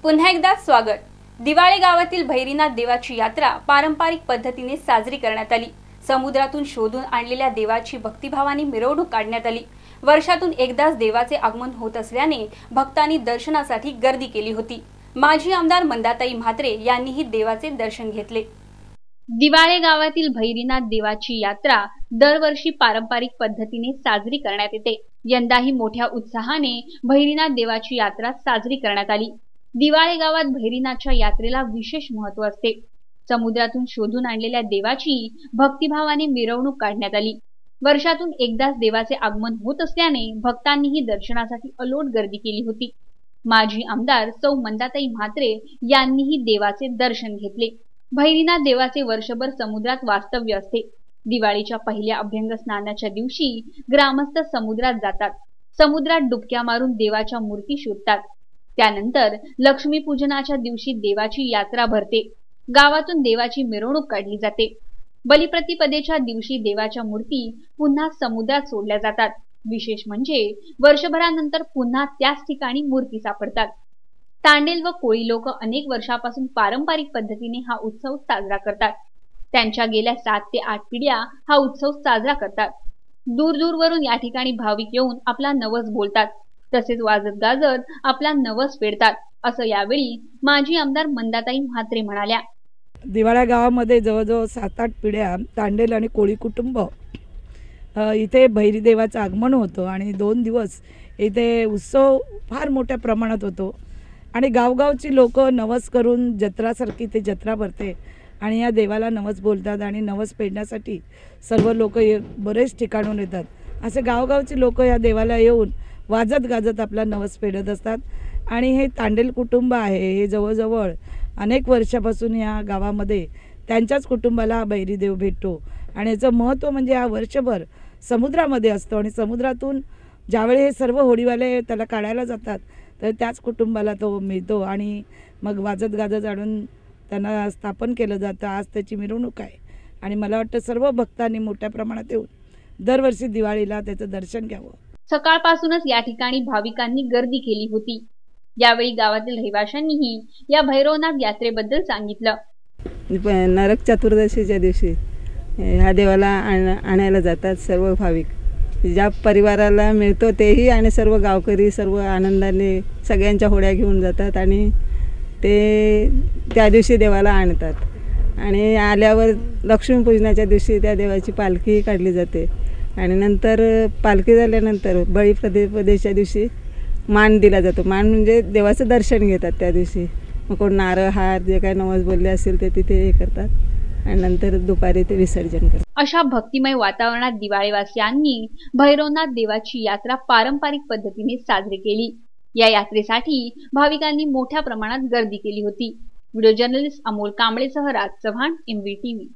पुन्हा एकदा स्वागत। दिवाळे गावातील भैरीनाथ देवाची यात्रा पारंपरिक पद्धतीने साजरी करण्यात आली। समुद्रातून शोधून आणलेल्या देवाची भक्तिभावाने मिरवणूक काढण्यात आली। वर्षातून एकदाच देवाचे आगमन होत असल्याने भक्तांनी दर्शनासाठी गर्दी केली होती। माजी आमदार मंदाताई म्हात्रे यांनीही देवाचे दर्शन घेतले। दिवाळे गावातील भैरीनाथ देवाची यात्रा दरवर्षी पारंपरिक पद्धतीने साजरी करण्यात येते। यंदाही मोठ्या उत्साहाने भैरीनाथ देवाची यात्रा साजरी करण्यात आली। दिवाळे गावात भैरीनाथच्या यात्रेला विशेष महत्त्व असते। समुद्रातून शोधून आणलेल्या देवाची भक्तिभावाने मिरवणूक काढण्यात आली। वर्षातून एकदाच देवाचे आगमन होत असल्याने भक्तांनीही दर्शनासाठी अलोट गर्दी केली होती। माजी आमदार सौ मंदाताई म्हात्रे यांनीही देवाचे दर्शन घेतले। भैरीनाथ देवाचे वर्षभर समुद्रात वास्तव्य असते। दिवाळीच्या पहिल्या अभ्यंग स्नानाच्या दिवशी ग्रामस्थ समुद्रात जातात। समुद्रात डुबक्या मारून देवाच्या मूर्ती शोधतात। त्यानंतर लक्ष्मीपूजनाच्या दिवशी देवाची यात्रा भरते। गावातून देवाची मिरवणूक काढली जाते। बलिप्रतिपदेच्या दिवशी देवाच्या मूर्ती पुन्हा समुद्रात सोडल्या जातात। विशेष म्हणजे वर्षभरानंतर पुन्हा त्याच ठिकाणी मूर्ती सापडतात। तांडेल व कोळी लोक अनेक वर्षापासून पारंपरिक पद्धतीने हा उत्सव साजरा करतात। त्यांच्या गेल्या 7 ते 8 पिढ्या हा उत्सव साजरा करतात। दूरवरून या ठिकाणी भाविक येऊन आपला नवस बोलतात, तसेच वाजत गाजत आपला नवस फेडतात, असं यावेळी माजी आमदार मंदाताई म्हात्रे म्हणाल्या। दिवाळा गावामध्ये जवळजवळ 7-8 पिढ्या तांडेल आणि कोळी कुटुंब इथे भैरी देवाचं आगमन होतं आणि 2 दिवस इथे उत्सव फार मोठ्या प्रमाणात होतो आणि गावगावची लोक नवस करून जत्रासारखी ते जत्रा भरते आणि या देवाला नवस बोलतात आणि नवस फेडण्यासाठी सर्व लोक बरेच ठिकाणून येतात। असे गावगावची लोक या देवाला येऊन वाजत गाजत आपला नवस फेडत असतात आणि हे तांडेल कुटुंब आहे, हे जवळजवळ अनेक वर्षापासून या गावामध्ये त्यांच्याच कुटुंबाला भैरी देव भेटतो आणि याचं महत्त्व म्हणजे हा वर्षभर समुद्रामध्ये असतो आणि समुद्रातून ज्यावेळी हे सर्व होडीवाले त्याला काढायला जातात तर त्याच कुटुंबाला तो मिळतो आणि मग वाजत गाजत आणून त्यांना स्थापन केलं जातं। आज त्याची मिरवणूक आहे आणि मला वाटतं सर्व भक्तांनी मोठ्या प्रमाणात येऊन दरवर्षी दिवाळीला त्याचं दर्शन घ्यावं। सकाळपासूनच या ठिकाणी भाविकांनी गर्दी केली होती। यावेळी गावातील रहिवाशांनीही या भैरवनाथ यात्रेबद्दल सांगितलं। नरक चतुर्दशीच्या दिवशी ह्या देवाला आणायला जातात सर्व भाविक, ज्या परिवाराला मिळतो तेही आणि सर्व गावकरी सर्व आनंदाने सगळ्यांच्या होड्या घेऊन जातात आणि ते त्या दिवशी देवाला आणतात आणि आल्यावर लक्ष्मीपूजनाच्या दिवशी त्या देवाची पालखी काढली जाते आणि नंतर पालखी झाल्यानंतर बळीप्रतिपदेच्या दिवशी मान दिला जातो। मान म्हणजे देवाचं दर्शन घेतात त्या दिवशी। मग कोण नारळ हार जे काही नवस बोलले असेल ते तिथे हे करतात आणि नंतर दुपारी ते विसर्जन करतात। अशा भक्तिमय वातावरणात दिवाळीवासियांनी भैरवनाथ देवाची यात्रा पारंपरिक पद्धतीने साजरी केली। या यात्रेसाठी भाविकांनी मोठ्या प्रमाणात गर्दी केली होती। व्हिडिओ जर्नलिस्ट अमोल कांबळेसह राज चव्हाण, MVTV।